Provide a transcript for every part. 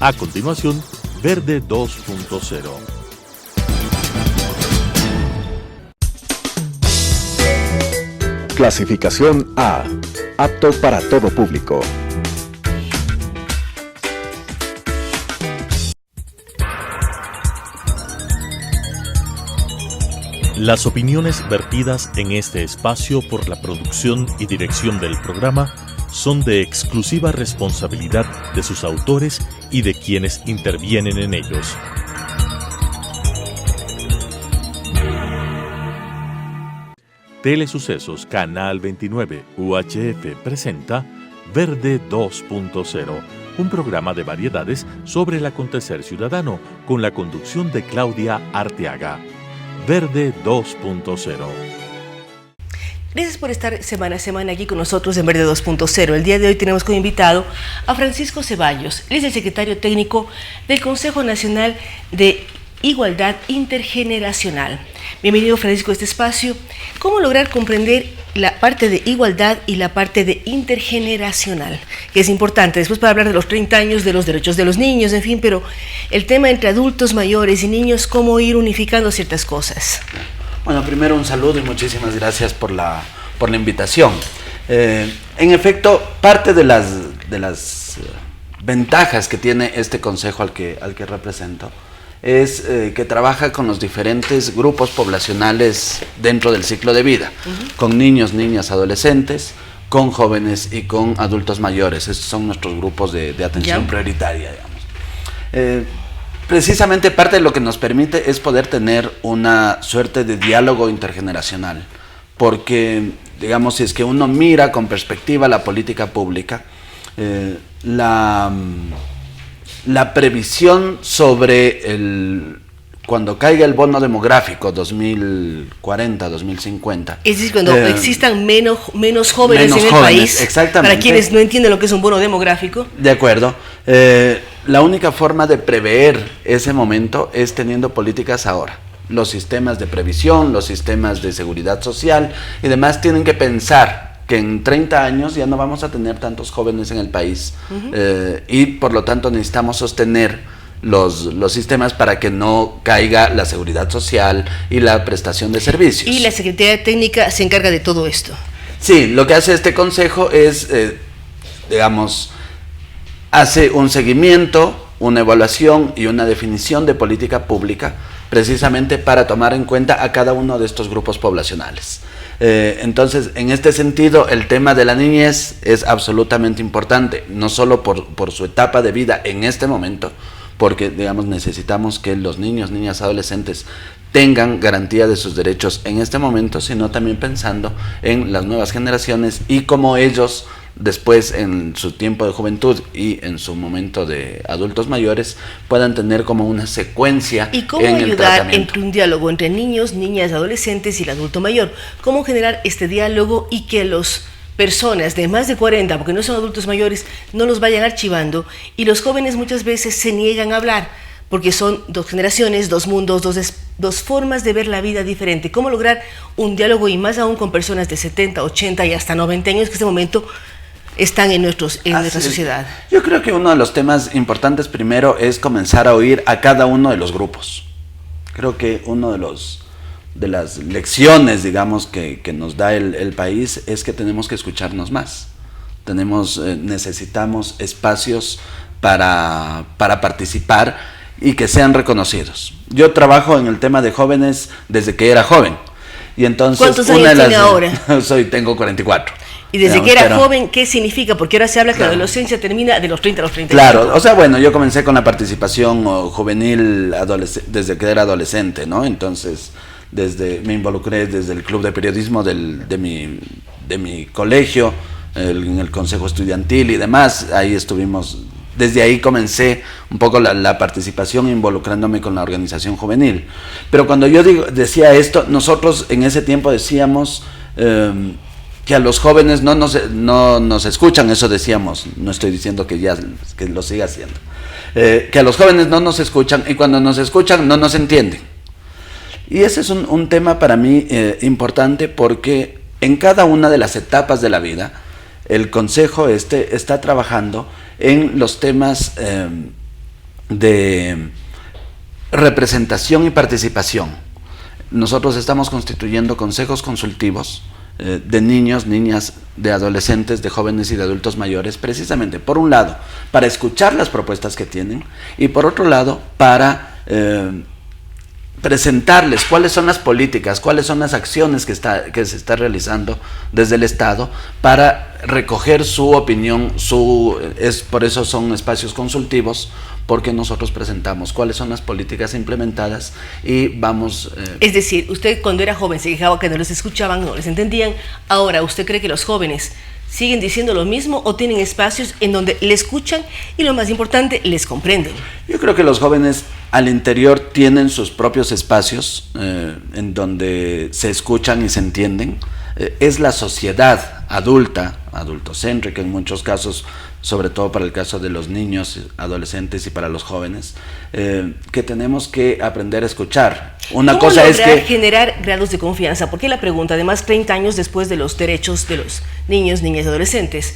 A continuación, Verde 2.0. Clasificación A. Apto para todo público. Las opiniones vertidas en este espacio por la producción y dirección del programa son de exclusiva responsabilidad de sus autores y de quienes intervienen en ellos. Telesucesos Canal 29 UHF presenta Verde 2.0, un programa de variedades sobre el acontecer ciudadano con la conducción de Claudia Arteaga. Verde 2.0. Gracias por estar semana a semana aquí con nosotros en Verde 2.0. El día de hoy tenemos como invitado a Francisco Ceballos. Él es el secretario técnico del Consejo Nacional de Igualdad Intergeneracional. Bienvenido, Francisco, a este espacio. ¿Cómo lograr comprender la parte de igualdad y la parte de intergeneracional? Que es importante. Después para hablar de los 30 años, de los derechos de los niños, en fin, pero el tema entre adultos mayores y niños, ¿cómo ir unificando ciertas cosas? Bueno, primero un saludo y muchísimas gracias por la invitación. En efecto, parte de las ventajas que tiene este consejo al que represento es que trabaja con los diferentes grupos poblacionales dentro del ciclo de vida, con niños, niñas, adolescentes, con jóvenes y con adultos mayores. Estos son nuestros grupos de atención prioritaria, digamos. Precisamente parte de lo que nos permite es poder tener una suerte de diálogo intergeneracional, porque, digamos, si es que uno mira con perspectiva la política pública, la previsión sobre cuando caiga el bono demográfico 2040, 2050. Es decir, cuando existan menos jóvenes en el país, exactamente. Para quienes no entienden lo que es un bono demográfico. De acuerdo. La única forma de prever ese momento es teniendo políticas ahora. Los sistemas de previsión, los sistemas de seguridad social y demás tienen que pensar que en 30 años ya no vamos a tener tantos jóvenes en el país, y por lo tanto necesitamos sostener los sistemas para que no caiga la seguridad social y la prestación de servicios. Y la Secretaría Técnica se encarga de todo esto. Sí, lo que hace este consejo es, digamos, hace un seguimiento, una evaluación y una definición de política pública precisamente para tomar en cuenta a cada uno de estos grupos poblacionales. Entonces, en este sentido, el tema de la niñez es absolutamente importante, no solo por su etapa de vida en este momento, porque, digamos, necesitamos que los niños, niñas, adolescentes tengan garantía de sus derechos en este momento, sino también pensando en las nuevas generaciones y cómo ellos después en su tiempo de juventud y en su momento de adultos mayores puedan tener como una secuencia en el tratamiento. ¿Y cómo ayudar entre un diálogo entre niños, niñas, adolescentes y el adulto mayor? ¿Cómo generar este diálogo y que las personas de más de 40, porque no son adultos mayores, no los vayan archivando? Y los jóvenes muchas veces se niegan a hablar porque son dos generaciones, dos mundos, dos formas de ver la vida diferente. ¿Cómo lograr un diálogo y más aún con personas de 70, 80 y hasta 90 años que en este momento están en nuestra sociedad? Yo creo que uno de los temas importantes primero es comenzar a oír a cada uno de los grupos. Creo que uno de las lecciones, digamos, que nos da el país es que tenemos que escucharnos más. Necesitamos espacios para participar y que sean reconocidos. Yo trabajo en el tema de jóvenes desde que era joven. Y entonces, ¿cuántos años tiene ahora? Tengo 44. Y desde que era joven, ¿qué significa? Porque ahora se habla que la adolescencia termina de los 30 a los 35. Claro, o sea, bueno, yo comencé con la participación juvenil desde que era adolescente, ¿no? Entonces, me involucré desde el club de periodismo de mi colegio, en el consejo estudiantil y demás. Ahí estuvimos, desde ahí comencé un poco la participación involucrándome con la organización juvenil. Pero cuando yo decía esto, nosotros en ese tiempo decíamos que a los jóvenes no nos escuchan, eso decíamos, no estoy diciendo que lo siga haciendo, que a los jóvenes no nos escuchan y cuando nos escuchan no nos entienden. Y ese es un tema para mí importante porque en cada una de las etapas de la vida el consejo está trabajando en los temas de representación y participación. Nosotros estamos constituyendo consejos consultivos de niños, niñas, de adolescentes, de jóvenes y de adultos mayores, precisamente, por un lado, para escuchar las propuestas que tienen, y por otro lado, para presentarles cuáles son las políticas, cuáles son las acciones que se está realizando desde el Estado para recoger su opinión. Por eso son espacios consultivos, porque nosotros presentamos cuáles son las políticas implementadas y vamos... Es decir, usted cuando era joven se quejaba que no les escuchaban, no les entendían. Ahora, ¿usted cree que los jóvenes siguen diciendo lo mismo o tienen espacios en donde le escuchan y, lo más importante, les comprenden? Yo creo que los jóvenes al interior tienen sus propios espacios en donde se escuchan y se entienden. Es la sociedad adulta, adultocéntrica en muchos casos, sobre todo para el caso de los niños, adolescentes y para los jóvenes, que tenemos que aprender a escuchar. Una cosa es que generar grados de confianza, porque la pregunta, además 30 años después de los derechos de los niños, niñas y adolescentes,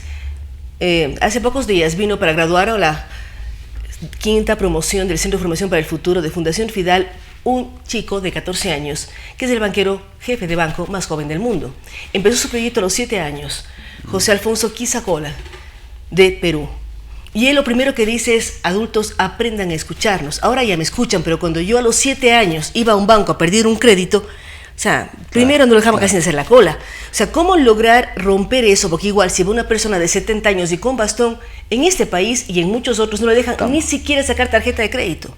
hace pocos días vino para graduar a la 5ª promoción del Centro de Formación para el Futuro de Fundación Fidal un chico de 14 años, que es el banquero jefe de banco más joven del mundo. Empezó su proyecto a los 7 años, José Alfonso Quizacola, de Perú. Y él lo primero que dice es: adultos, aprendan a escucharnos. Ahora ya me escuchan, pero cuando yo a los 7 años iba a un banco a pedir un crédito, o sea, primero no dejaban casi hacer la cola. O sea, ¿cómo lograr romper eso? Porque igual si va una persona de 70 años y con bastón, en este país y en muchos otros no le dejan ni siquiera sacar tarjeta de crédito.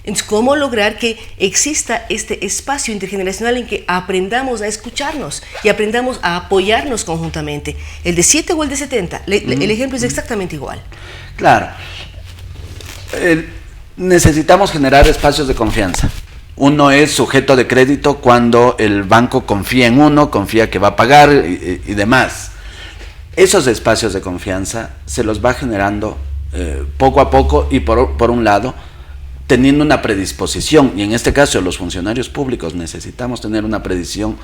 Entonces, ¿cómo lograr que exista este espacio intergeneracional en que aprendamos a escucharnos y aprendamos a apoyarnos conjuntamente? El de 7 o el de 70, el ejemplo es exactamente igual. Claro. Necesitamos generar espacios de confianza. Uno es sujeto de crédito cuando el banco confía en uno, confía que va a pagar y demás. Esos espacios de confianza se los va generando poco a poco y por un lado, teniendo una predisposición, y en este caso los funcionarios públicos necesitamos tener una predisposición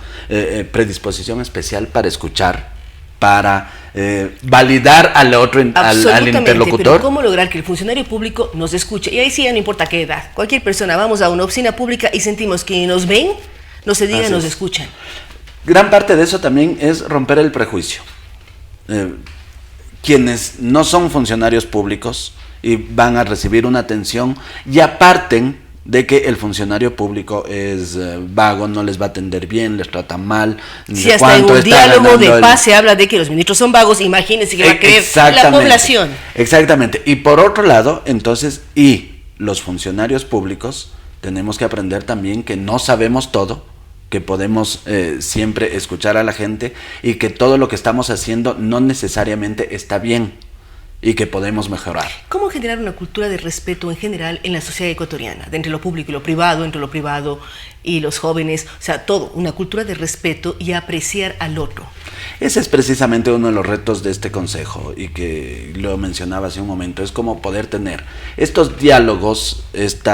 especial para escuchar, para validar al otro, al interlocutor. Pero ¿cómo lograr que el funcionario público nos escuche? Y ahí sí ya no importa qué edad. Cualquier persona, vamos a una oficina pública y sentimos que nos ven, nos se digan, nos escuchan. Gran parte de eso también es romper el prejuicio. Quienes no son funcionarios públicos y van a recibir una atención, ya parten de que el funcionario público es vago, no les va a atender bien, les trata mal. Si hasta en un diálogo de paz se habla de que los ministros son vagos, imagínense que va a creer la población. Exactamente. Y por otro lado, entonces, y los funcionarios públicos tenemos que aprender también que no sabemos todo, que podemos siempre escuchar a la gente y que todo lo que estamos haciendo no necesariamente está bien y que podemos mejorar. ¿Cómo generar una cultura de respeto en general en la sociedad ecuatoriana, de entre lo público y lo privado, entre lo privado y los jóvenes? O sea, todo, una cultura de respeto y apreciar al otro. Ese es precisamente uno de los retos de este consejo y que lo mencionaba hace un momento, es como poder tener estos diálogos, este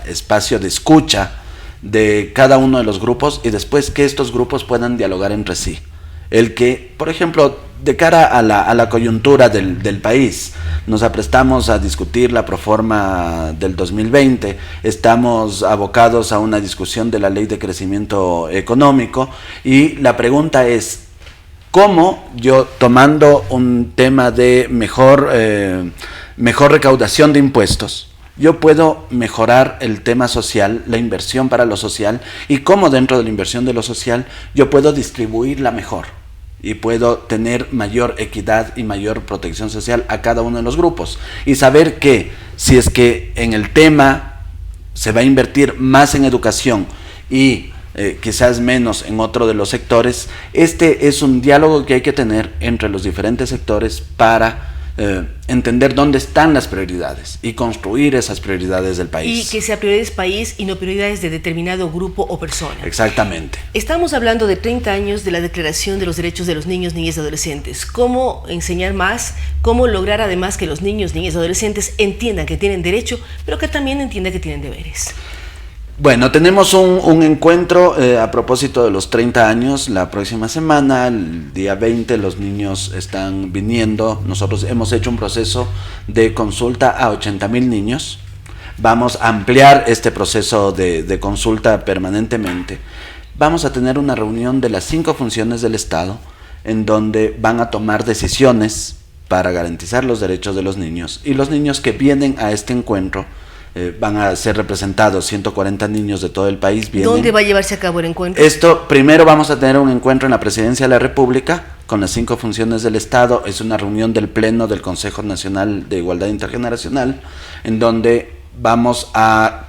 espacio de escucha de cada uno de los grupos y después que estos grupos puedan dialogar entre sí. El que, por ejemplo, de cara a la coyuntura del país, nos aprestamos a discutir la proforma del 2020, estamos abocados a una discusión de la ley de crecimiento económico y la pregunta es, ¿cómo yo, tomando un tema de mejor recaudación de impuestos, yo puedo mejorar el tema social, la inversión para lo social, y cómo dentro de la inversión de lo social yo puedo distribuirla mejor y puedo tener mayor equidad y mayor protección social a cada uno de los grupos? Y saber que si es que en el tema se va a invertir más en educación y quizás menos en otro de los sectores, este es un diálogo que hay que tener entre los diferentes sectores para entender dónde están las prioridades y construir esas prioridades del país. Y que sea prioridades país y no prioridades de determinado grupo o persona. Exactamente. Estamos hablando de 30 años de la Declaración de los Derechos de los Niños, Niñas y Adolescentes. ¿Cómo enseñar más? ¿Cómo lograr además que los niños, niñas y adolescentes entiendan que tienen derecho, pero que también entiendan que tienen deberes? Bueno, tenemos un encuentro a propósito de los 30 años la próxima semana, el día 20 los niños están viniendo, nosotros hemos hecho un proceso de consulta a 80,000 niños, vamos a ampliar este proceso de consulta permanentemente, vamos a tener una reunión de las 5 funciones del Estado en donde van a tomar decisiones para garantizar los derechos de los niños y los niños que vienen a este encuentro van a ser representados, 140 niños de todo el país vienen. ¿Dónde va a llevarse a cabo el encuentro? Esto, primero vamos a tener un encuentro en la Presidencia de la República con las 5 funciones del Estado, es una reunión del Pleno del Consejo Nacional de Igualdad Intergeneracional, en donde vamos a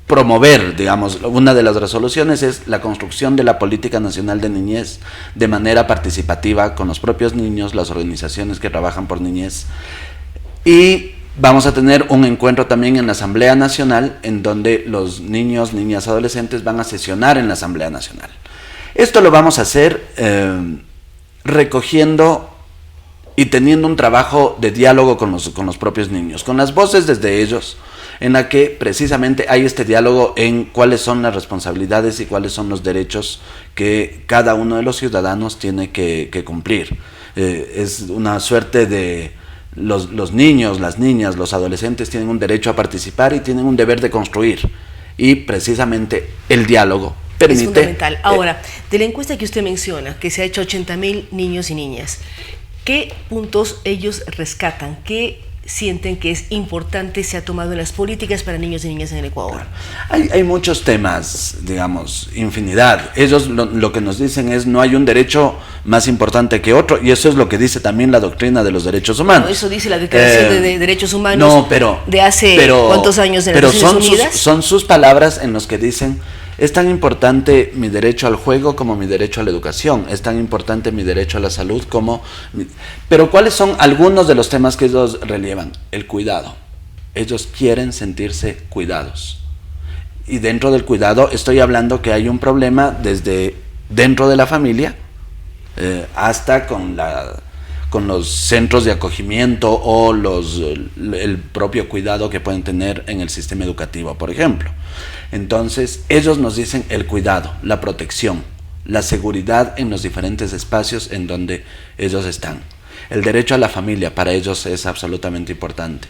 promover, digamos, una de las resoluciones es la construcción de la Política Nacional de Niñez de manera participativa con los propios niños, las organizaciones que trabajan por niñez, y vamos a tener un encuentro también en la Asamblea Nacional en donde los niños, niñas, adolescentes van a sesionar en la Asamblea Nacional. Esto lo vamos a hacer recogiendo y teniendo un trabajo de diálogo con los propios niños, con las voces desde ellos, en la que precisamente hay este diálogo en cuáles son las responsabilidades y cuáles son los derechos que cada uno de los ciudadanos tiene que cumplir. Es una suerte de los niños, las niñas, los adolescentes tienen un derecho a participar y tienen un deber de construir, y precisamente el diálogo permite... Es fundamental. Ahora, de la encuesta que usted menciona, que se ha hecho 80,000 niños y niñas, ¿qué puntos ellos rescatan? ¿Qué sienten que es importante se ha tomado en las políticas para niños y niñas en el Ecuador? Hay muchos temas, digamos, infinidad. Ellos lo que nos dicen es no hay un derecho más importante que otro, y eso es lo que dice también la doctrina de los derechos humanos. No, eso dice la Declaración de Derechos Humanos de hace ¿cuántos años en las Naciones Unidas? Son sus palabras en los que dicen: es tan importante mi derecho al juego como mi derecho a la educación, es tan importante mi derecho a la salud como... Pero ¿cuáles son algunos de los temas que ellos relievan? El cuidado. Ellos quieren sentirse cuidados. Y dentro del cuidado estoy hablando que hay un problema desde dentro de la familia hasta con los centros de acogimiento o el propio cuidado que pueden tener en el sistema educativo, por ejemplo. Entonces, ellos nos dicen el cuidado, la protección, la seguridad en los diferentes espacios en donde ellos están. El derecho a la familia para ellos es absolutamente importante.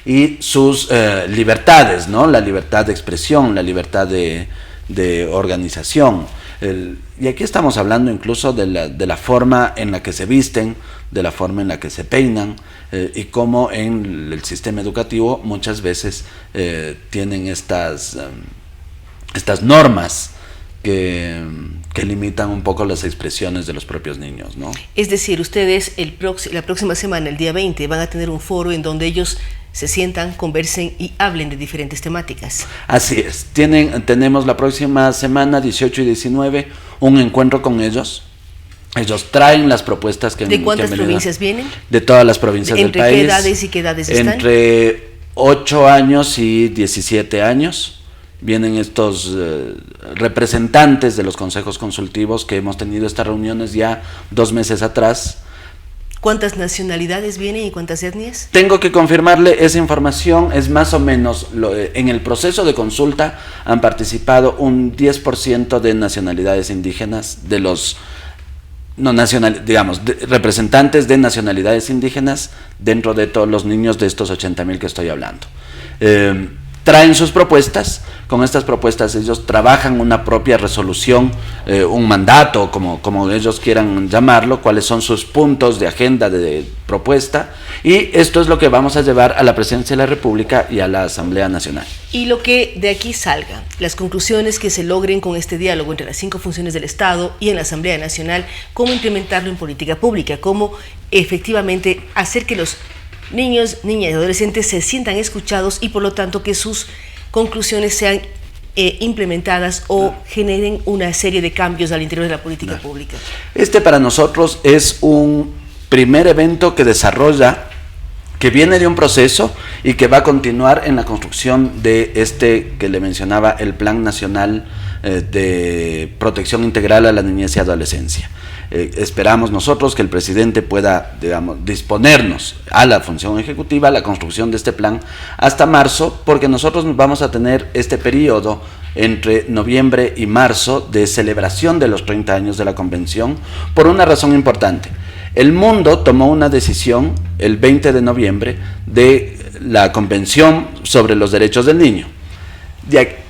Y sus libertades, ¿no? La libertad de expresión, la libertad de organización. Y aquí estamos hablando incluso de la forma en la que se visten, de la forma en la que se peinan, y cómo en el sistema educativo muchas veces tienen estas normas que limitan un poco las expresiones de los propios niños, ¿no? Es decir, ustedes la próxima semana, el día 20, van a tener un foro en donde ellos se sientan, conversen y hablen de diferentes temáticas. Así es. Tenemos la próxima semana, 18 y 19, un encuentro con ellos. Ellos traen las propuestas que... ¿De cuántas provincias vienen? De todas las provincias del país. ¿Entre qué edades y qué edades están? Entre 8 años y 17 años. Vienen estos representantes de los consejos consultivos que hemos tenido estas reuniones ya 2 meses atrás. ¿Cuántas nacionalidades vienen y cuántas etnias? Tengo que confirmarle esa información, es más o menos, en el proceso de consulta han participado un 10% de nacionalidades indígenas, de los representantes de nacionalidades indígenas dentro de todos los niños de estos 80,000 que estoy hablando. Traen sus propuestas, con estas propuestas ellos trabajan una propia resolución, un mandato, como ellos quieran llamarlo, cuáles son sus puntos de agenda de propuesta, y esto es lo que vamos a llevar a la Presidencia de la República y a la Asamblea Nacional. Y lo que de aquí salga, las conclusiones que se logren con este diálogo entre las 5 funciones del Estado y en la Asamblea Nacional, cómo implementarlo en política pública, cómo efectivamente hacer que los niños, niñas y adolescentes se sientan escuchados y por lo tanto que sus conclusiones sean implementadas o generen una serie de cambios al interior de la política pública. Este para nosotros es un primer evento que desarrolla, que viene de un proceso y que va a continuar en la construcción de que le mencionaba, el Plan Nacional de Protección Integral a la Niñez y Adolescencia. Esperamos nosotros que el presidente pueda, digamos, disponernos a la función ejecutiva, a la construcción de este plan hasta marzo, porque nosotros vamos a tener este periodo entre noviembre y marzo de celebración de los 30 años de la Convención, por una razón importante. El mundo tomó una decisión el 20 de noviembre de la Convención sobre los Derechos del Niño.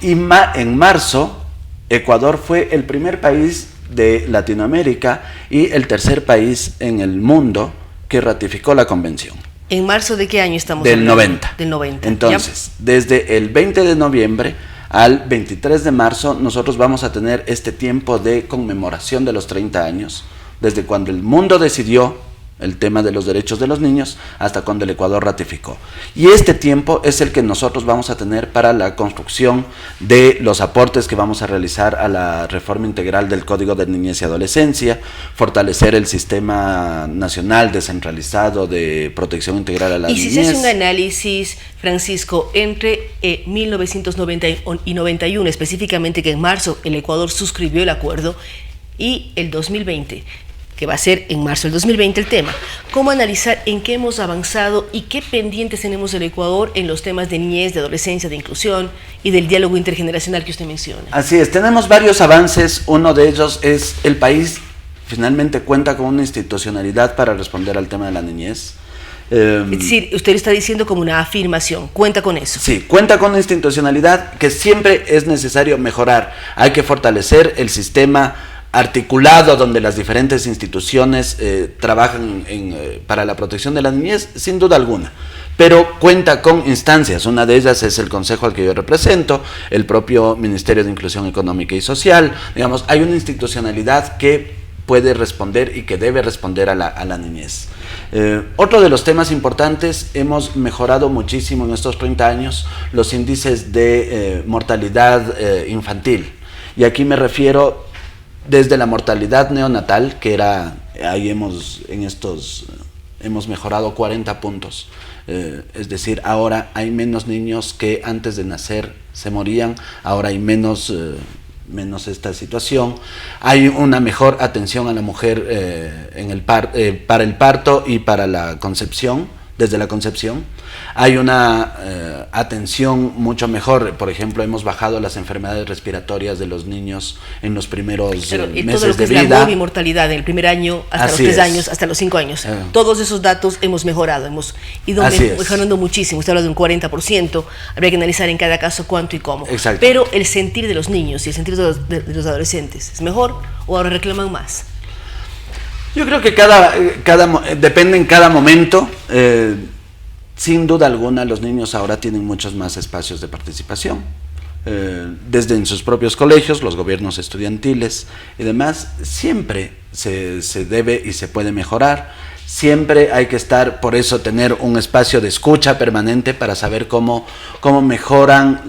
En marzo, Ecuador fue el primer país de Latinoamérica y el tercer país en el mundo que ratificó la Convención. ¿En marzo de qué año estamos hablando? 90. Del 90. Entonces, desde el 20 de noviembre al 23 de marzo, nosotros vamos a tener este tiempo de conmemoración de los 30 años, desde cuando el mundo decidió el tema de los derechos de los niños hasta cuando el Ecuador ratificó. Y este tiempo es el que nosotros vamos a tener para la construcción de los aportes que vamos a realizar a la reforma integral del Código de Niñez y Adolescencia, fortalecer el sistema nacional descentralizado de protección integral a la niñez. Y si se hace un análisis, Francisco, entre 1990 y 91, específicamente que en marzo el Ecuador suscribió el acuerdo, y el 2020, que va a ser en marzo del 2020 el tema. ¿Cómo analizar en qué hemos avanzado y qué pendientes tenemos del Ecuador en los temas de niñez, de adolescencia, de inclusión y del diálogo intergeneracional que usted menciona? Así es, tenemos varios avances. Uno de ellos es el país finalmente cuenta con una institucionalidad para responder al tema de la niñez. Es decir, usted lo está diciendo como una afirmación, cuenta con eso. Sí, cuenta con una institucionalidad que siempre es necesario mejorar. Hay que fortalecer el sistema articulado donde las diferentes instituciones trabajan para la protección de la niñez, sin duda alguna, pero cuenta con instancias. Una de ellas es el Consejo al que yo represento, el propio Ministerio de Inclusión Económica y Social. Digamos, hay una institucionalidad que puede responder y que debe responder a la niñez. Otro de los temas importantes, hemos mejorado muchísimo en estos 30 años los índices de mortalidad infantil, y aquí me refiero desde la mortalidad neonatal, que era, ahí hemos mejorado 40 puntos, es decir, ahora hay menos niños que antes de nacer se morían, ahora hay menos esta situación. Hay una mejor atención a la mujer para el parto y para la concepción, desde la concepción. Hay una atención mucho mejor. Por ejemplo, hemos bajado las enfermedades respiratorias de los niños en los primeros meses de vida. Todo lo que es la morbi-mortalidad en el primer año, hasta los 3 años, hasta los 5 años. Todos esos datos hemos mejorado, hemos ido mejorando muchísimo. Usted habla de un 40%, habría que analizar en cada caso cuánto y cómo. Exacto. Pero el sentir de los niños y el sentir de los adolescentes, ¿es mejor o ahora reclaman más? Yo creo que depende en cada momento. Sin duda alguna, los niños ahora tienen muchos más espacios de participación, desde en sus propios colegios, los gobiernos estudiantiles y demás. Siempre se debe y se puede mejorar. Siempre hay que estar, por eso tener un espacio de escucha permanente para saber cómo mejoran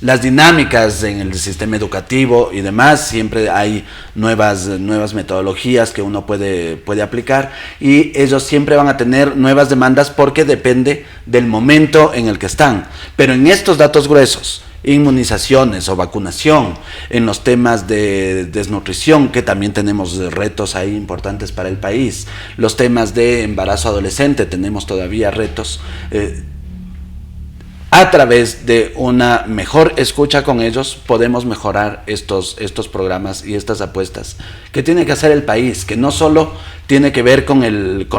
las dinámicas en el sistema educativo y demás. Siempre hay nuevas metodologías que uno puede aplicar, y ellos siempre van a tener nuevas demandas porque depende del momento en el que están. Pero en estos datos gruesos, inmunizaciones o vacunación, en los temas de desnutrición, que también tenemos retos ahí importantes para el país, los temas de embarazo adolescente, tenemos todavía retos. A través de una mejor escucha con ellos podemos mejorar estos programas y estas apuestas que tiene que hacer el país, que no solo tiene que ver con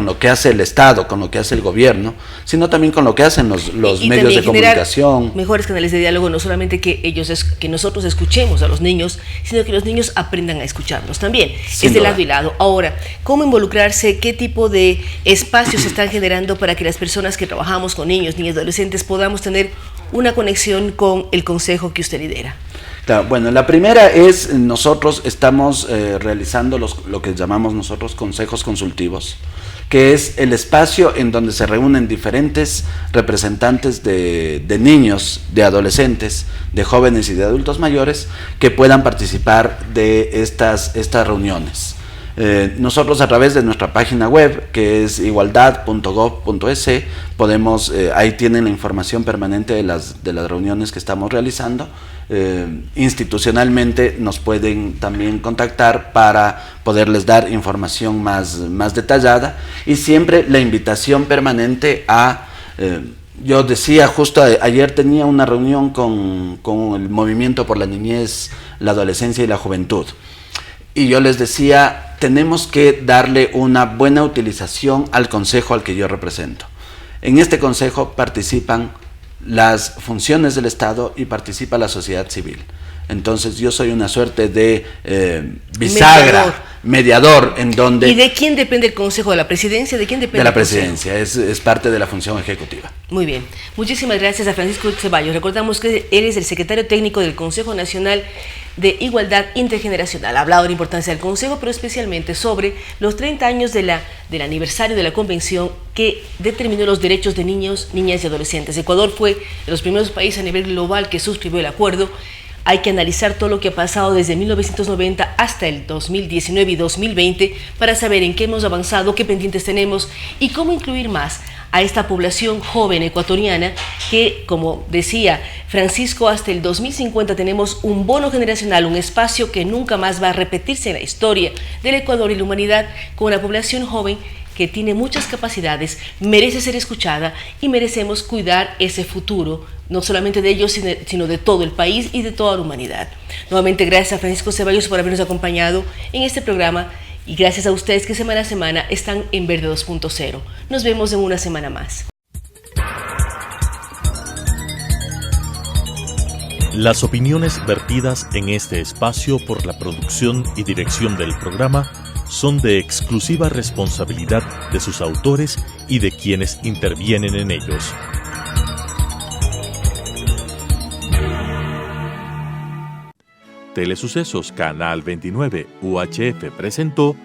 lo que hace el Estado, con lo que hace el gobierno, sino también con lo que hacen los medios de comunicación. Mejores canales de diálogo, no solamente que nosotros escuchemos a los niños, sino que los niños aprendan a escucharnos también. Es de lado y lado. Ahora, ¿cómo involucrarse? ¿Qué tipo de espacios se están generando para que las personas que trabajamos con niños, niñas y adolescentes podamos tener una conexión con el consejo que usted lidera? Claro, bueno, la primera es, nosotros estamos realizando lo que llamamos nosotros consejos consultivos, que es el espacio en donde se reúnen diferentes representantes de niños, de adolescentes, de jóvenes y de adultos mayores que puedan participar de estas reuniones. Nosotros a través de nuestra página web, que es igualdad.gov.es, podemos, ahí tienen la información permanente de las reuniones que estamos realizando. Institucionalmente nos pueden también contactar para poderles dar información más detallada, y siempre la invitación permanente a... yo decía, justo ayer tenía una reunión con el Movimiento por la Niñez, la Adolescencia y la Juventud, y yo les decía, tenemos que darle una buena utilización al consejo al que yo represento. En este consejo participan las funciones del Estado y participa la sociedad civil. Entonces yo soy una suerte de bisagra, mediador, en donde... ¿Y de quién depende el Consejo? ¿De la Presidencia? ¿De quién depende? De la Presidencia, es parte de la función ejecutiva. Muy bien. Muchísimas gracias a Francisco Ceballos. Recordamos que él es el secretario técnico del Consejo Nacional de Igualdad Intergeneracional. Ha hablado de la importancia del Consejo, pero especialmente sobre los 30 años del aniversario de la Convención que determinó los derechos de niños, niñas y adolescentes. Ecuador fue de los primeros países a nivel global que suscribió el acuerdo. Hay que analizar todo lo que ha pasado desde 1990 hasta el 2019 y 2020 para saber en qué hemos avanzado, qué pendientes tenemos y cómo incluir más a esta población joven ecuatoriana que, como decía Francisco, hasta el 2050 tenemos un bono generacional, un espacio que nunca más va a repetirse en la historia del Ecuador y la humanidad, con una población joven que tiene muchas capacidades, merece ser escuchada y merecemos cuidar ese futuro, no solamente de ellos, sino de todo el país y de toda la humanidad. Nuevamente, gracias a Francisco Ceballos por habernos acompañado en este programa y gracias a ustedes que semana a semana están en Verde 2.0. Nos vemos en una semana más. Las opiniones vertidas en este espacio por la producción y dirección del programa son de exclusiva responsabilidad de sus autores y de quienes intervienen en ellos. Telesucesos Canal 29 UHF presentó